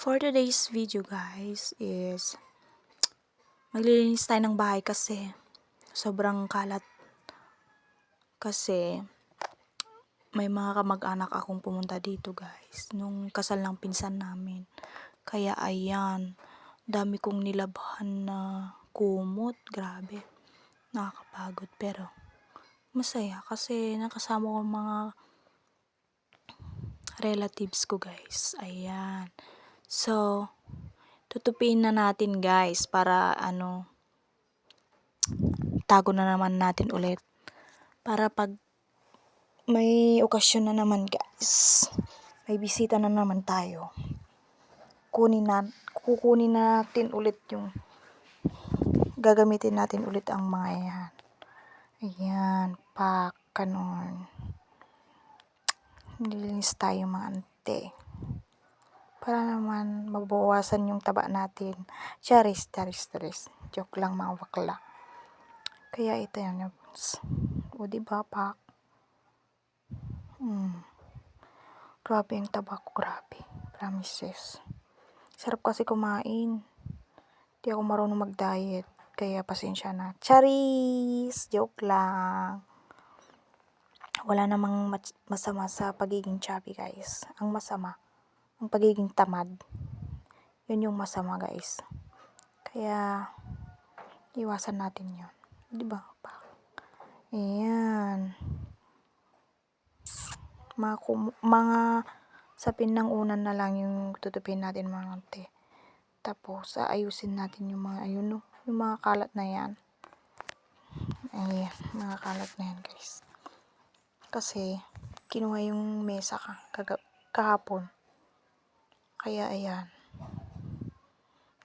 For today's video guys is maglilinis tayo ng bahay kasi sobrang kalat. Kasi may mga kamag-anak akong pumunta dito guys nung kasal ng pinsan namin. Kaya ayan, dami kong nilabhan na kumot. Grabe, nakakapagod pero masaya kasi nakasama ko mga relatives ko guys. Ayan. So, tutupiin na natin guys para tago na naman natin ulit. Para pag may okasyon na naman guys, may bisita na naman tayo. Kukunin natin ulit yung gagamitin natin ulit ang mga yan. Ayan, pak, kanon. Nilinis tayo mga ante. Para naman mabawasan yung taba natin. Charis. Joke lang mga bakla. Kaya ito yan. O diba, pak? Grabe yung taba ko, grabe. Promises. Sarap kasi kumain. Di ako marunong mag-diet. Kaya pasensya na. Charis! Joke lang. Wala namang masama sa pagiging chubby guys. Ang masama, ang pagiging tamad. Yun yung masama guys. Kaya, iwasan natin yun. Diba? Ayan. Mga sapin ng unan na lang yung tutupin natin mga ante. Tapos, ayusin natin yung mga, yung mga kalat na yan. Ayan, mga kalat na yan guys. Kasi, kinuha yung mesa kahapon. Kaya, ayan.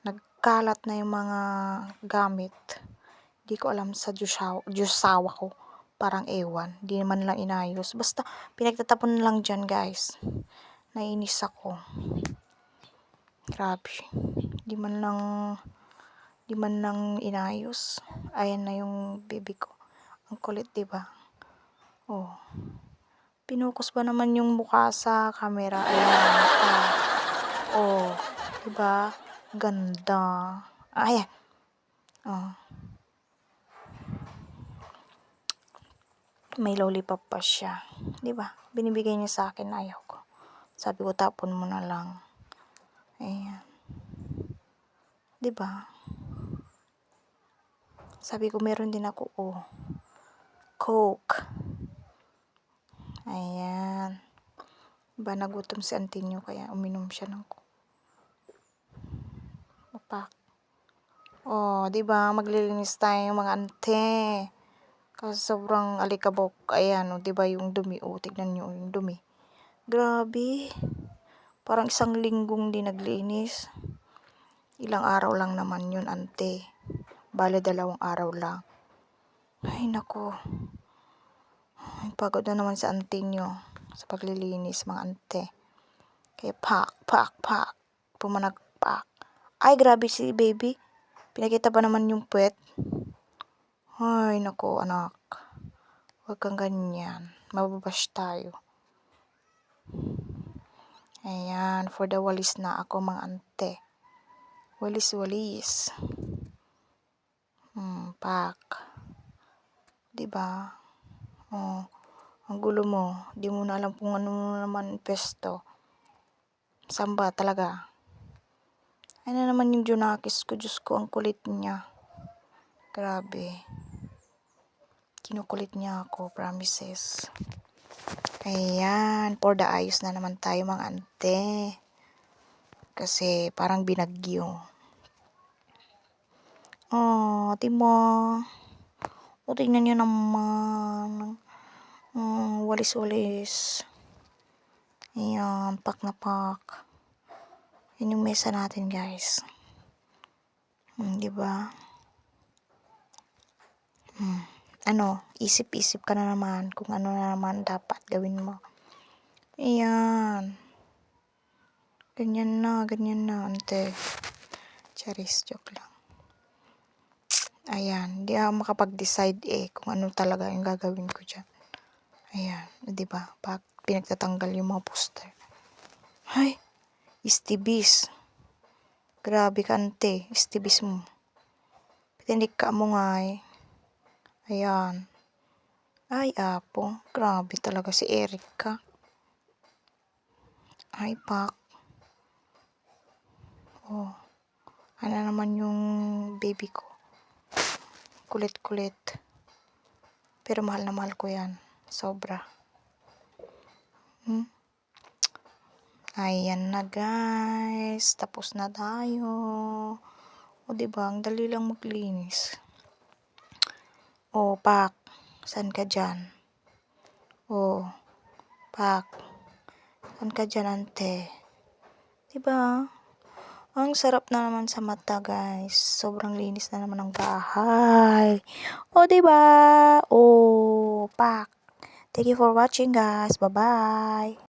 Nagkalat na yung mga gamit. Di ko alam sa Diyosawa ko. Parang ewan. Di naman lang inayos. Basta, pinagtatapon lang dyan guys. Nainis ako. Grabe. Di man lang inayos. Ayan na yung baby ko. Ang kulit, diba? Oh. Pinukus ba naman yung mukha sa camera? Ayan. Oh. Diba? Ganda. Ayan. Oh. May lollipop pa siya. Diba? Binibigay niya sa akin. Ayaw ko. Sabi ko, tapon mo na lang. Ayan. Diba? Sabi ko, meron din ako, oh. Coke. Ayan. Diba, nagutom si auntie niyo, kaya uminom siya ng Coke. Mapak. Oh, diba, maglilinis tayo mga ante. Kasi sobrang alikabok. Ayan, oh, diba yung dumi, oh. Tignan nyo yung dumi. Grabe. Parang isang linggong di naglinis. Ilang araw lang naman yun, ante. Bale, 2 araw lang. Ay, nako. Ay, pagod na naman sa auntie nyo sa paglilinis, mga ante. Kaya pak. Pumanagpak. Ay, grabe si baby. Pinakita pa naman yung puwet. Ay, nako, anak. Huwag kang ganyan. Mababash tayo. Ayan, for the walis na ako, mga ante. Walis. Pak. Diba? Oh, ang gulo mo. Di mo na alam kung ano naman pesto. Samba talaga. Ay na naman yung Junakis ko. Diyos ko, ang kulit niya. Grabe. Kinukulit niya ako, promises. Ayan, for the ayos na naman tayo mga ante. Kasi parang binagyo. Oh, timo. O, tingnan nyo naman. Walis. Ayan, pak na pak. Yan yung mesa natin guys. Diba? Isip-isip ka na naman kung ano na naman dapat gawin mo. Ayan. Ganyan na, ante. Charis, joke lang. Ayan, di ako makapag-decide kung ano talaga yung gagawin ko dyan. Ayan, diba? Pinagtatanggal yung mga poster. Ay, istibis. Grabe ka, ante. Istibis mo. Pitinik ka mo nga eh. Ayan. Ay, apo. Grabe talaga si Erica. Ay, pak. Oh. Ano naman yung baby ko. Kulit-kulit. Pero mahal na mahal ko yan. Sobra. Ayan na guys. Tapos na tayo. O diba, ang dali lang maglinis. O, pak. Saan ka dyan? O, pak. Saan ka dyan, ante? Diba? Ang sarap na naman sa mata, guys. Sobrang linis na naman ng bahay. O, diba? O, pak. Thank you for watching, guys. Bye-bye.